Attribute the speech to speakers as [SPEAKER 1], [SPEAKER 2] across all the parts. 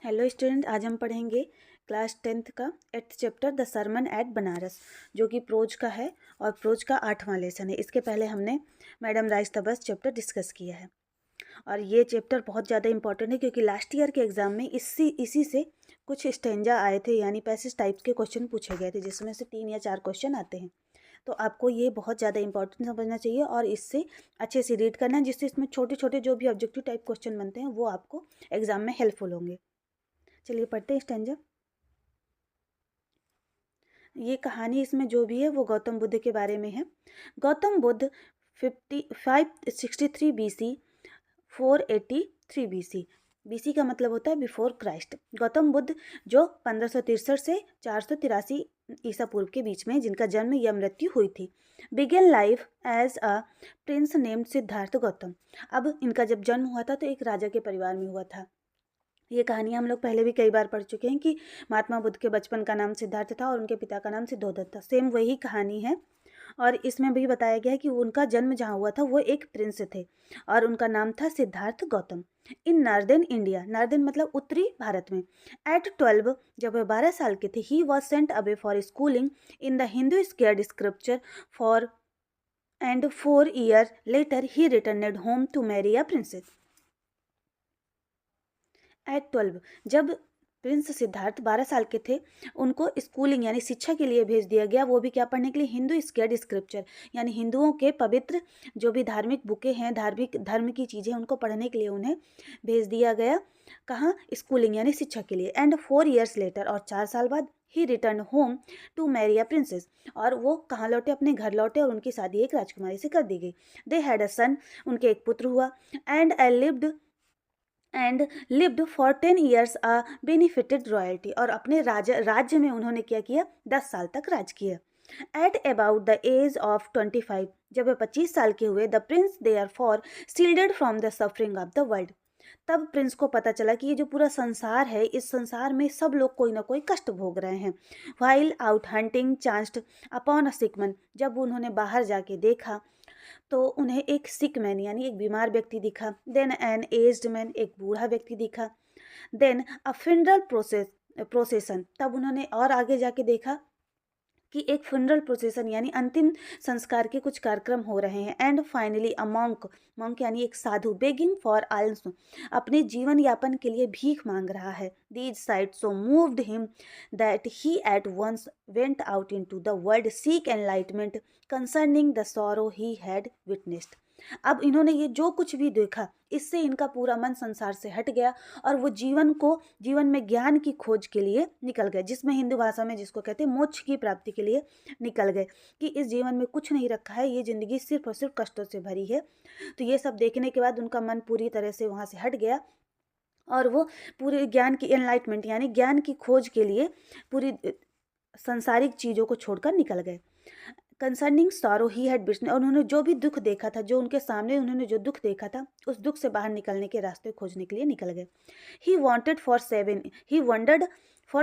[SPEAKER 1] Hello student, आज हम पढ़ेंगे क्लास 10th का 8th chapter the sermon at Benares, जो कि प्रोज का है और प्रोज का 8वां लेसन है। इसके पहले हमने मैडम राइज बस चैप्टर डिस्कस किया है और ये चैप्टर बहुत ज़्यादा इंपॉर्टेंट है क्योंकि लास्ट ईयर के एग्जाम में इसी से कुछ स्टेंजा आए थे, यानी पैसेज टाइप्स के क्वेश्चन पूछे गए थे, जिसमें से 3 या 4 क्वेश्चन आते हैं। तो आपको ये बहुत ज़्यादा इंपॉर्टेंट समझना चाहिए और इससे अच्छे से रीड करना है, जिससे इसमें छोटे छोटे जो भी ऑब्जेक्टिव टाइप क्वेश्चन बनते हैं वो आपको एग्जाम में हेल्पफुल होंगे। चलिए पढ़ते हैं स्टेंजा। ये कहानी इसमें जो भी है वो गौतम बुद्ध के बारे में है। Gautam Buddha 563 BC 483 BC। BC का मतलब होता है बिफोर क्राइस्ट। गौतम बुद्ध जो 1563 से 483 ईसा पूर्व के बीच में, जिनका जन्म या मृत्यु हुई थी। Began life as a prince named Siddhartha Gautam. अब इनका जब जन्म हुआ था तो एक राजा के परिवार में हुआ था। ये कहानी हम लोग पहले भी कई बार पढ़ चुके हैं कि महात्मा बुद्ध के बचपन का नाम सिद्धार्थ था और उनके पिता का नाम सिद्धोदत्त था। सेम वही कहानी है और इसमें भी बताया गया है कि उनका जन्म जहाँ हुआ था वो एक प्रिंस थे और उनका नाम था सिद्धार्थ गौतम। इन नार्दर्न इंडिया, नार्दर्न मतलब उत्तरी भारत में। एट 12, जब वह 12 साल के थे, he was sent away for schooling in the Hindu sacred scripture for and 4 year later he returned home to marry a princess. At 12, जब प्रिंस सिद्धार्थ 12 साल के थे, उनको स्कूलिंग यानी शिक्षा के लिए भेज दिया गया। वो भी क्या पढ़ने के लिए? हिंदू स्केर्ड स्क्रिप्चर, यानी हिंदुओं के पवित्र जो भी धार्मिक बुकें हैं, धार्मिक धर्म की चीज़ें, उनको पढ़ने के लिए उन्हें भेज दिया गया। कहाँ? स्कूलिंग यानी शिक्षा के लिए। एंड 4 ईयर्स लेटर, और 4 साल बाद, he return home to marry a princess, और वो कहाँ लौटे? अपने घर लौटे और उनकी शादी एक राजकुमारी से कर दी गई। दे हैड अ सन, उनके एक पुत्र हुआ। And lived for 10 years a benefited royalty, और अपने राज्य में उन्होंने क्या किया? 10 साल तक राज किया। At about the age of 25, जब वे 25 साल के हुए, the prince therefore shielded from the suffering of the world, तब प्रिंस को पता चला कि ये जो पूरा संसार है, इस संसार में सब लोग कोई ना कोई कष्ट भोग रहे हैं। While out hunting chanced upon a sick man, जब उन्होंने बाहर जाके देखा तो उन्हें एक सिक मैन यानी एक बीमार व्यक्ति दिखा। देन एन एज्ड मैन, एक बूढ़ा व्यक्ति दिखा। देन अ फ्यूनरल प्रोसेसन, तब उन्होंने और आगे जाके देखा कि एक फ्यूनरल प्रोसेसन यानी अंतिम संस्कार के कुछ कार्यक्रम हो रहे हैं। एंड फाइनली अ मॉन्क यानी एक साधु, बेगिंग फॉर आल्म्स, अपने जीवन यापन के लिए भीख मांग रहा है। These sight so moved him that he at once went out into the world seek enlightenment concerning the sorrow he had witnessed. अब इन्होंने ये जो कुछ भी देखा, इससे इनका पूरा मन संसार से हट गया और वो जीवन में ज्ञान की खोज के लिए निकल गए, जिसमें हिंदू भाषा में जिसको कहते हैं मोक्ष की प्राप्ति के लिए निकल गए, कि इस जीवन में कुछ नहीं रखा है, ये ज़िंदगी सिर्फ और सिर्फ कष्टों से भरी है। तो ये सब देखने के बाद उनका मन पूरी तरह से वहाँ से हट गया और वो पूरे ज्ञान की एनलाइटमेंट यानी ज्ञान की खोज के लिए पूरी संसारिक चीज़ों को छोड़कर निकल गए। कंसर्निंग सॉरो ही हैड बिटनेस, और उन्होंने जो भी दुख देखा था, जो उनके सामने उन्होंने जो दुख देखा था, उस दुख से बाहर निकलने के रास्ते खोजने के लिए निकल गए। ही वंडर्ड फॉर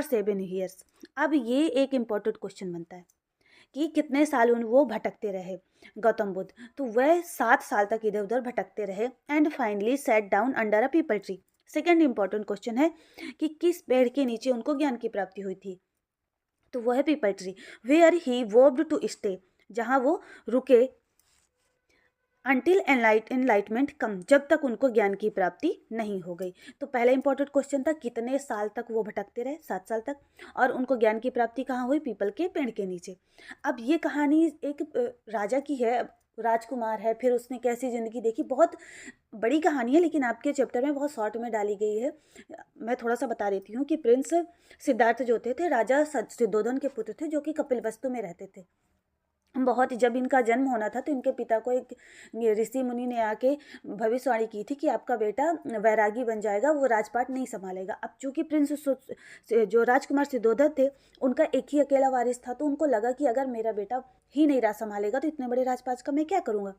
[SPEAKER 1] 7 ईयर्स। अब ये एक इम्पॉर्टेंट क्वेश्चन बनता है कि कितने साल वो भटकते रहे गौतम बुद्ध? तो वह 7 साल तक इधर उधर भटकते रहे। And finally set down under a people tree. Second important question है कि किस पेड़ के नीचे उनको ज्ञान की प्राप्ति हुई थी? तो वह है peepal tree. Where he vowed to stay, जहाँ वो रुके। अंटिल एनलाइटमेंट कम, जब तक उनको ज्ञान की प्राप्ति नहीं हो गई। तो पहला इंपॉर्टेंट क्वेश्चन था कितने साल तक वो भटकते रहे? 7 साल तक। और उनको ज्ञान की प्राप्ति कहाँ हुई? पीपल के पेड़ के नीचे। अब ये कहानी एक राजा की है, राजकुमार है, फिर उसने कैसी ज़िंदगी देखी, बहुत बड़ी कहानी है, लेकिन आपके चैप्टर में बहुत शॉर्ट में डाली गई है। मैं थोड़ा सा बता देती हूँ कि प्रिंस सिद्धार्थ जो थे राजा सिद्धोधन के पुत्र थे, जो कि कपिलवस्तु में रहते थे। बहुत, जब इनका जन्म होना था तो इनके पिता को एक ऋषि मुनि ने आके भविष्यवाणी की थी कि आपका बेटा वैरागी बन जाएगा, वो राजपाट नहीं संभालेगा। अब चूंकि प्रिंस जो राजकुमार सिद्धोधन थे, उनका एक ही अकेला वारिस था, तो उनको लगा कि अगर मेरा बेटा ही नहीं राज संभालेगा तो इतने बड़े राजपाट का मैं क्या करूँगा।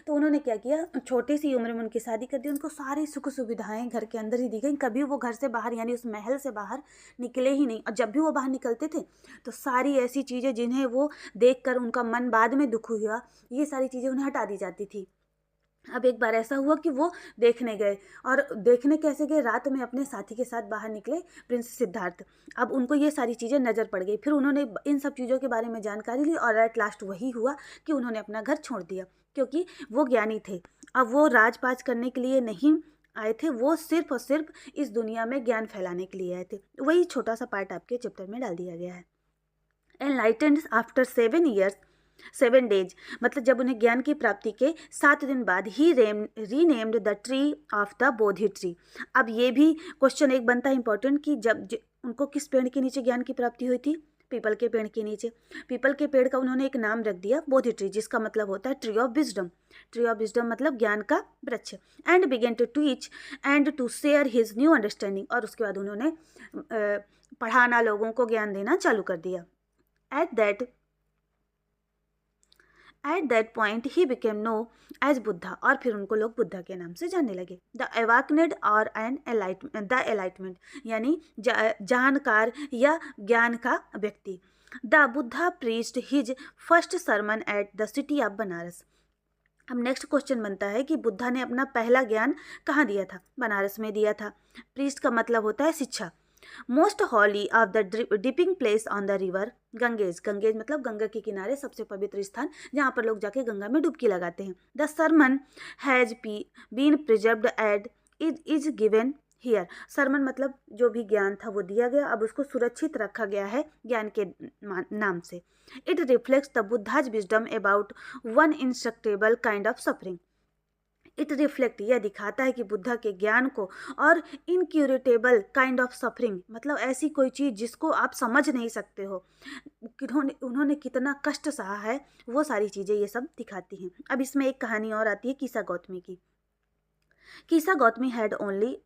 [SPEAKER 1] तो उन्होंने क्या किया, छोटी सी उम्र में उनकी शादी कर दी। उनको सारी सुख सुविधाएं घर के अंदर ही दी गई, कभी वो घर से बाहर यानी उस महल से बाहर निकले ही नहीं। और जब भी वो बाहर निकलते थे तो सारी ऐसी चीज़ें जिन्हें वो देखकर उनका मन बाद में दुख हुआ, ये सारी चीज़ें उन्हें हटा दी जाती थी। अब एक बार ऐसा हुआ कि वो देखने गए, और देखने कैसे गए, रात में अपने साथी के साथ बाहर निकले प्रिंस सिद्धार्थ। अब उनको ये सारी चीज़ें नज़र पड़ गई, फिर उन्होंने इन सब चीज़ों के बारे में जानकारी ली, और एट लास्ट वही हुआ कि उन्होंने अपना घर छोड़ दिया, क्योंकि वो ज्ञानी थे। अब वो राजपाज करने के लिए नहीं आए थे, वो सिर्फ और सिर्फ इस दुनिया में ज्ञान फैलाने के लिए आए थे। वही छोटा सा पार्ट आपके चैप्टर में डाल दिया गया है। एनलाइटेंड आफ्टर 7 years 7 days, मतलब जब उन्हें ज्ञान की प्राप्ति के 7 दिन बाद he renamed the tree of the Bodhi tree. अब ये भी क्वेश्चन एक बनता है इंपॉर्टेंट कि उनको किस पेड़ के नीचे ज्ञान की प्राप्ति हुई थी? पीपल के पेड़ के नीचे। पीपल के पेड़ का उन्होंने एक नाम रख दिया बोधि ट्री, जिसका मतलब होता है tree of wisdom. Tree of wisdom मतलब ज्ञान का वृक्ष। And began to teach and to share his new understanding, और उसके बाद उन्होंने पढ़ाना, लोगों को ज्ञान देना चालू कर दिया। At that point he became known as Buddha, और फिर उनको लोग बुद्धा के नाम से जानने लगे। द अवाकनेड और एन एलाइटमेंट, द एलाइटमेंट यानी जानकार या ज्ञान का व्यक्ति। The Buddha preached his first sermon at the city of Banaras. अब नेक्स्ट क्वेश्चन बनता है कि बुद्धा ने अपना पहला ज्ञान कहाँ दिया था? बनारस में दिया था। प्रीस्ट का मतलब होता है शिक्षा। Most holy of the dipping place on the river Ganges. Ganges मतलब गंगा के किनारे सबसे पवित्र स्थान, जहाँ पर लोग जाके गंगा में डुबकी लगाते हैं। The sermon has been preserved and it is given here. Sermon मतलब जो भी ज्ञान था वो दिया गया, अब उसको सुरक्षित रखा गया है ज्ञान के नाम से। It reflects the Buddha's wisdom about one instructable kind of suffering. It reflect, यह दिखाता है कि बुद्धा के ज्ञान को, और इनक्यूरेटेबल काइंड ऑफ सफरिंग मतलब ऐसी कोई चीज़ जिसको आप समझ नहीं सकते हो, उन्होंने कितना कष्ट सहा है, वो सारी चीज़ें ये सब दिखाती हैं। अब इसमें एक कहानी और आती है कीसा गौतमी की। कीसा Gautami had only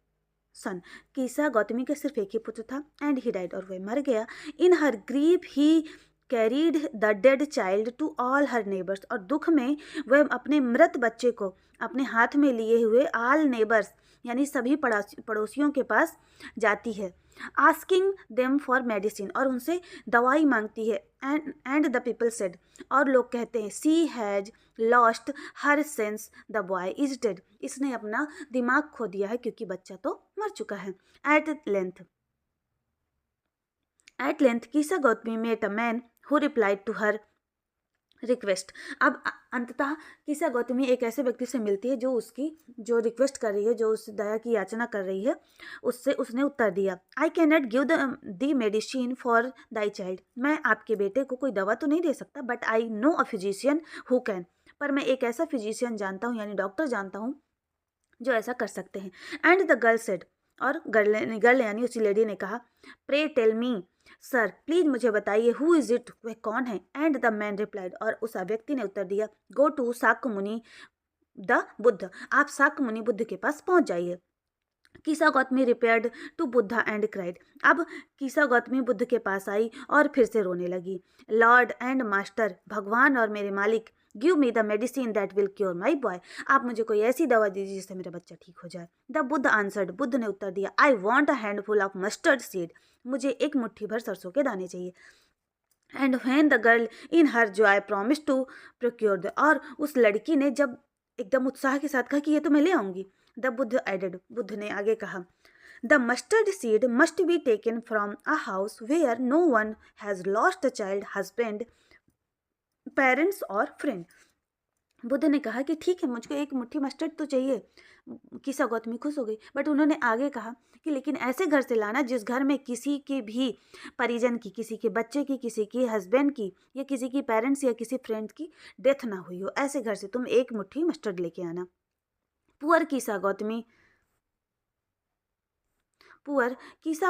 [SPEAKER 1] son. कीसा Gautami के सिर्फ एक ही पुत्र था, एंड ही डाइड, और वह मर गया। In her grief he carried the dead child to all her neighbours, और दुख में वह अपने मृत बच्चे को अपने हाथ में लिए हुए ऑल नेबर्स यानी सभी पड़ोसियों के पास जाती है। आस्किंग देम फॉर मेडिसिन, और उनसे दवाई मांगती है। एंड द पीपल सेड, और लोग कहते हैं, she has lost her sense, the boy is dead. इसने अपना दिमाग खो दिया है क्योंकि बच्चा तो मर चुका है। At length, Kisa Gautami met a man who replied to her request. अब अंततः कीसा गौतमी एक ऐसे व्यक्ति से मिलती है जो उसकी जो रिक्वेस्ट कर रही है, जो उस दया की याचना कर रही है, उससे उसने उत्तर दिया, I can not give the medicine for thy child. मैं आपके बेटे को कोई दवा तो नहीं दे सकता, but I know a physician who can. पर मैं एक ऐसा फिजिशियन जानता हूँ, यानी डॉक्टर जानता हूँ जो ऐसा कर सकते हैं। एंड द गर्ल सेड, और गर्ल यानी उसी लेडी ने कहा, pray tell me sir, please मुझे बताइए, हु इज इट, वह कौन है? एंड द मैन रिप्लाइड, और उस व्यक्ति ने उत्तर दिया, गो टू शाक्य मुनि द बुद्ध। आप शाक्य मुनि बुद्ध के पास पहुंच जाइए। Kisa Gautami repaired to Buddha and cried. अब कीसा गौतमी बुद्ध के पास आई और फिर से रोने लगी। लॉर्ड एंड मास्टर, भगवान और मेरे मालिक, give me the medicine that will cure my boy. आप मुझे कोई ऐसी दवा दीजिए जिससे मेरा बच्चा ठीक हो जाए। द बुद्ध आंसर्ड, बुद्ध ने उत्तर दिया, I want a handful of mustard seed. मुझे एक मुट्ठी भर सरसों के दाने चाहिए। And when the girl in her joy promise to procure the, और उस लड़की ने जब एकदम उत्साह के साथ कहा कि ये तो मैं ले आऊंगी। द बुद्ध एडेड, बुद्ध ने आगे कहा, the mustard seed must be taken from a house where no one has lost a child, husband, parents और फ्रेंड। बुद्ध ने कहा कि ठीक है, मुझको एक मुट्ठी मस्टर्ड तो चाहिए। कीसा गौतमी खुश हो गई, बट उन्होंने आगे कहा कि लेकिन ऐसे घर से लाना जिस घर में किसी के भी परिजन की, किसी के बच्चे की, किसी की हस्बैंड की, या किसी की पेरेंट्स या किसी फ्रेंड की डेथ ना हुई हो, ऐसे घर से तुम एक मुट्ठी मस्टर्ड लेके आना। Poor Kisa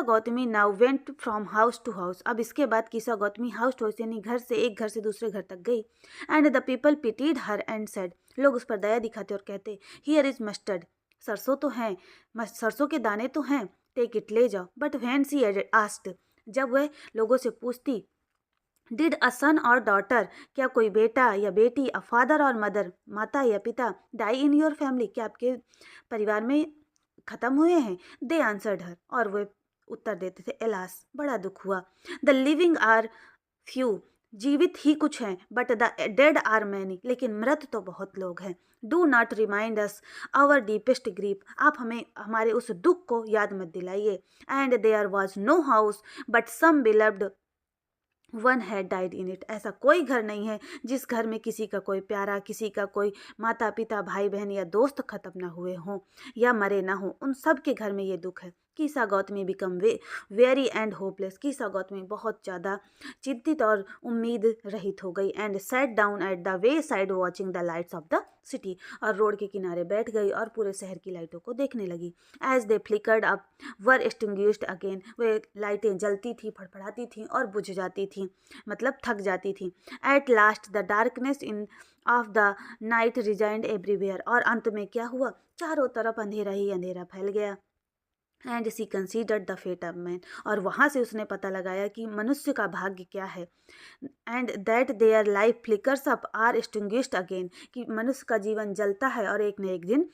[SPEAKER 1] Gautami now went from house to house. अब इसके बाद Kisa Gautami house to house यानी एक घर से दूसरे घर तक गई। And the people pitied her and said, लोग उस पर दया दिखाते और कहते, हियर इज मस्टर्ड, सरसों तो हैं, सरसों के दाने तो हैं, टेक इट, ले जाओ। बट व्हेन शी आस्क्ड, जब वह लोगों से पूछती, डिड अ सन और डॉटर, क्या कोई बेटा या बेटी, अ फादर और मदर, माता या पिता, डाई इन योर फैमिली, क्या आपके परिवार में खत्म हुए हैं? दे आंसर्ड हर, और वे उत्तर देते थे, एलास, बड़ा दुख हुआ, द लिविंग आर फ्यू, जीवित ही कुछ हैं, but the dead are many, लेकिन मृत तो बहुत लोग हैं। Do not remind us our deepest grief, आप हमें हमारे उस दुख को याद मत दिलाइए। And there was no house but some beloved one had died in it, ऐसा कोई घर नहीं है जिस घर में किसी का कोई प्यारा, किसी का कोई माता पिता, भाई बहन या दोस्त खत्म ना हुए हों या मरे ना हो, उन सब के घर में ये दुख है। Kisa Gautami become weary and hopeless, Kisa Gautami बहुत ज़्यादा चिंतित और उम्मीद रहित हो गई। And sat down at the wayside watching the lights of the city, और रोड के किनारे बैठ गई और पूरे शहर की लाइटों को देखने लगी। As they flickered up were extinguished again, वे लाइटें जलती थी, फड़फड़ाती थीं और बुझ जाती थीं, मतलब थक जाती थीं। At last the darkness in of the night reigned everywhere, और अंत में क्या हुआ, चारों तरफ अंधेरा ही अंधेरा फैल गया। And she considered the fate of man, और वहाँ से उसने पता लगाया कि मनुष्य का भाग्य क्या है। And that there life flickers up are extinguished again, कि मनुष्य का जीवन जलता है और एक न एक दिन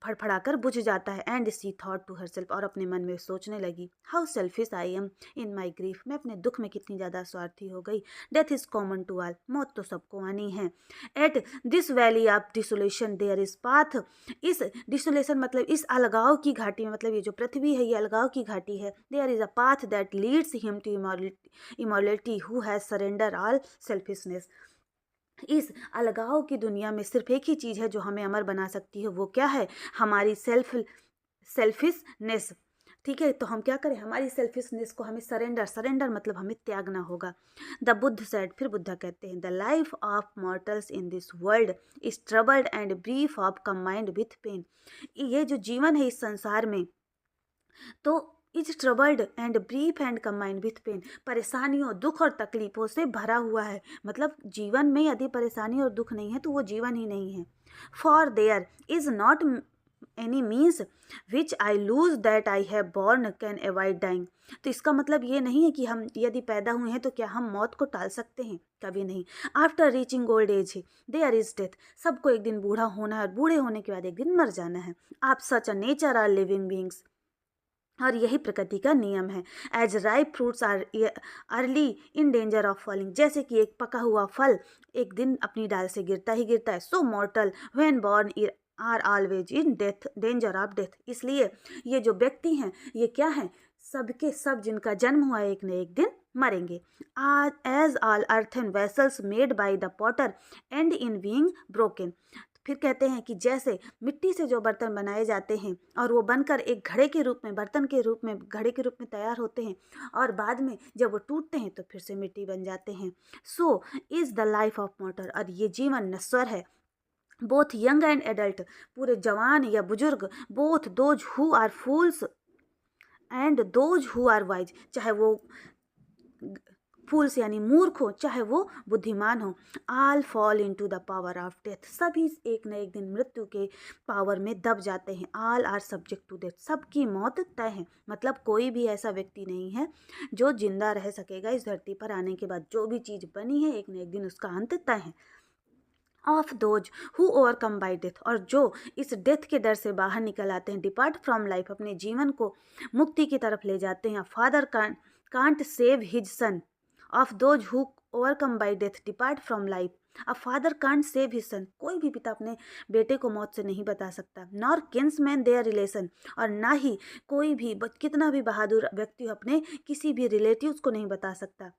[SPEAKER 1] फड़फड़ाकर बुझ जाता है। And she thought to herself, और अपने मन में सोचने लगी, how selfish I am in my grief, मैं अपने दुख में कितनी ज़्यादा स्वार्थी हो गई। Death is common to all, मौत तो सबको आनी है। At this valley of desolation there is path, इस डिसोलेशन मतलब इस अलगाव की घाटी में, मतलब ये जो पृथ्वी है ये अलगाव की घाटी है। There is a path that leads him to immortality who has surrender all selfishness, इस अलगाव की दुनिया में सिर्फ एक ही चीज़ है जो हमें अमर बना सकती है, वो क्या है, हमारी सेल्फिशनेस। ठीक है, तो हम क्या करें, हमारी सेल्फिशनेस को हमें सरेंडर मतलब हमें त्यागना होगा। द बुद्ध सेड, फिर बुद्धा कहते हैं, the life of mortals in this world is troubled and brief of combined with pain, ये जो जीवन है इस संसार में, तो is troubled and brief and combined with pain, परेशानियों, दुख और तकलीफों से भरा हुआ है। मतलब जीवन में यदि परेशानी और दुख नहीं है तो वो जीवन ही नहीं है। For there is not any means which I lose that I have born can avoid dying, तो इसका मतलब ये नहीं है कि हम यदि पैदा हुए हैं तो क्या हम मौत को टाल सकते हैं, कभी नहीं। After reaching old age there is death, सबको एक दिन बूढ़ा होना है और बूढ़े होने के बाद एक दिन मर जाना है। आप such a nature are living beings, और यही प्रकृति का नियम है। As ripe fruits are early in danger of falling, जैसे कि एक पका हुआ फल एक दिन अपनी डाल से गिरता ही गिरता है, so mortal when born are always in death danger of death, इसलिए ये जो व्यक्ति हैं ये क्या हैं, सबके सब जिनका जन्म हुआ है एक न एक दिन मरेंगे। As all earthen vessels made by the potter and in being broken, फिर कहते हैं कि जैसे मिट्टी से जो बर्तन बनाए जाते हैं और वो बनकर एक घड़े के रूप में, बर्तन के रूप में, घड़े के रूप में तैयार होते हैं, और बाद में जब वो टूटते हैं तो फिर से मिट्टी बन जाते हैं। So is the life of मॉर्टल, और ये जीवन नश्वर है। बोथ यंग एंड एडल्ट, पूरे जवान या बुजुर्ग, both those who are fools and those who are wise, चाहे वो फूल्स यानी मूर्ख हो चाहे वो बुद्धिमान हो, all fall into the power of death, सभी एक न एक दिन मृत्यु के पावर में दब जाते हैं। All are subject to death, सबकी मौत तय है, मतलब कोई भी ऐसा व्यक्ति नहीं है जो जिंदा रह सकेगा इस धरती पर आने के बाद, जो भी चीज़ बनी है एक न एक दिन उसका अंत तय है। Of those who overcome by death, और जो इस डेथ के डर से बाहर निकल आते हैं, डिपार्ट फ्रॉम लाइफ, अपने जीवन को मुक्ति की तरफ ले जाते हैं। Father can't save his son, of those who overcome by death depart from life, a father can't save his son, कोई भी पिता अपने बेटे को मौत से नहीं बता सकता। नॉर किन्समैन देयर रिलेशन, और ना ही कोई भी कितना भी बहादुर व्यक्ति अपने किसी भी रिलेटिव्स को नहीं बता सकता,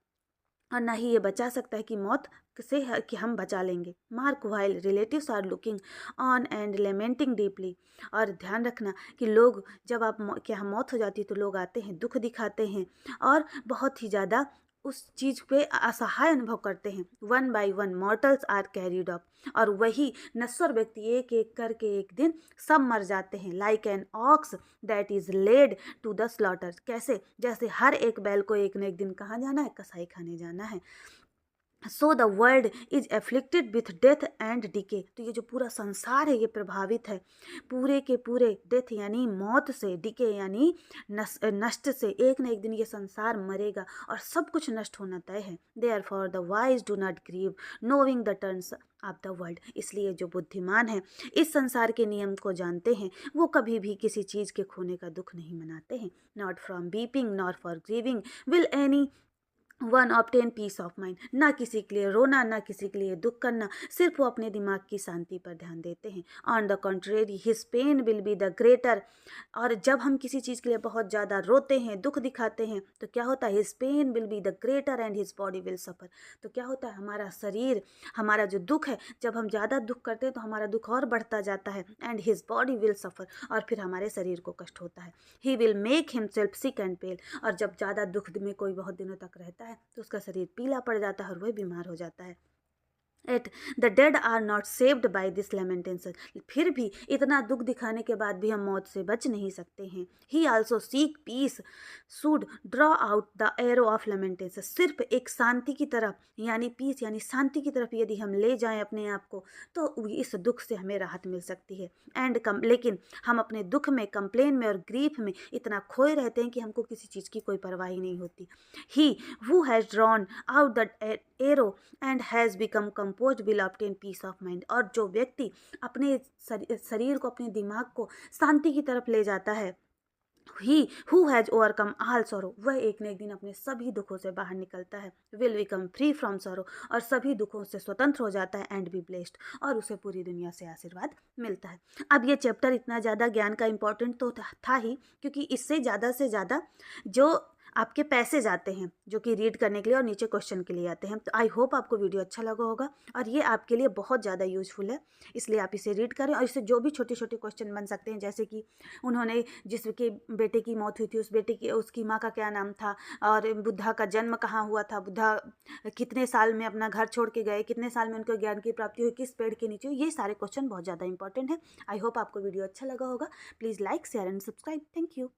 [SPEAKER 1] और ना ही ये बचा सकता है कि मौत से कि हम बचा लेंगे। Mark while relatives are looking on and lamenting deeply, और ध्यान रखना कि लोग जब आप क्या मौत हो जाती है तो लोग आते हैं, दुख दिखाते हैं और बहुत ही ज़्यादा उस चीज़ पे असहाय अनुभव करते हैं। One by one mortals are carried off, और वही नश्वर व्यक्ति एक एक करके एक दिन सब मर जाते हैं। Like an ox that is led to the slaughter, कैसे, जैसे हर एक बैल को एक न एक दिन कहाँ जाना है, कसाई खाने जाना है। So the world is afflicted with death and decay, तो ये जो पूरा संसार है ये प्रभावित है पूरे के पूरे डेथ यानी मौत से, डिके यानी नष्ट से, एक न एक दिन ये संसार मरेगा और सब कुछ नष्ट होना तय है। Therefore the wise do not grieve knowing the turns of the world, इसलिए जो बुद्धिमान है इस संसार के नियम को जानते हैं वो कभी भी किसी चीज़ के खोने का दुख नहीं मनाते हैं। Not from weeping nor for grieving will any one obtain peace of mind, ना किसी के लिए रोना, ना किसी के लिए दुख करना, सिर्फ वो अपने दिमाग की शांति पर ध्यान देते हैं। On the contrary his pain will be the greater, और जब हम किसी चीज़ के लिए बहुत ज़्यादा रोते हैं, दुख दिखाते हैं, तो क्या होता है, his pain will be the greater and his body will suffer. तो क्या होता है, हमारा शरीर, हमारा जो दुख है, जब हम ज़्यादा दुख करते हैं तो हमारा दुख और बढ़ता जाता है, एंड हिज बॉडी विल सफ़र, और फिर हमारे शरीर को कष्ट होता है। He will make himself sick and pale, और जब ज़्यादा दुख में कोई बहुत दिनों तक रहता है तो उसका शरीर पीला पड़ जाता है और वह बीमार हो जाता है। At the dead are not saved by this lamentation, फिर भी इतना दुख दिखाने के बाद भी हम मौत से बच नहीं सकते हैं। He also seek peace should draw out the arrow of lamentation, सिर्फ एक शांति की तरफ, यानी पीस यानी शांति की तरफ यदि हम ले जाएं अपने आप को, तो इस दुख से हमें राहत मिल सकती है। लेकिन हम अपने दुख में, कंप्लेन में और ग्रीफ में इतना खोए रहते हैं कि हमको किसी चीज़ की कोई परवाह ही नहीं होती। He who has drawn out the arrow and has become composed will obtain peace of mind, और जो व्यक्ति अपने शरीर को, अपने दिमाग को शांति की तरफ ले जाता है, ही who has overcome all sorrow, वह एक न एक दिन अपने सभी दुखों से बाहर निकलता है। Will become free from sorrow, और सभी दुखों से स्वतंत्र हो जाता है। एंड बी ब्लेस्ड, और उसे पूरी दुनिया से आशीर्वाद मिलता है। अब ये चैप्टर इतना ज़्यादा ज्ञान का इम्पोर्टेंट तो था ही, क्योंकि इससे ज़्यादा से ज़्यादा जो आपके पैसे जाते हैं, जो कि रीड करने के लिए और नीचे क्वेश्चन के लिए आते हैं। तो आई होप आपको वीडियो अच्छा लगा होगा, और ये आपके लिए बहुत ज़्यादा यूजफुल है, इसलिए आप इसे रीड करें। और इससे जो भी छोटे छोटे क्वेश्चन बन सकते हैं, जैसे कि उन्होंने जिसके बेटे की मौत हुई थी, उस बेटे की, उसकी माँ का क्या नाम था, और बुद्धा का जन्म कहाँ हुआ था, बुद्धा कितने साल में अपना घर छोड़ के गए, कितने साल में उनको ज्ञान की प्राप्ति हुई, किस पेड़ के नीचे, ये सारे क्वेश्चन बहुत ज़्यादा इंपॉर्टेंट है। आई होप आपको वीडियो अच्छा लगा होगा। Please like, share and subscribe. Thank you.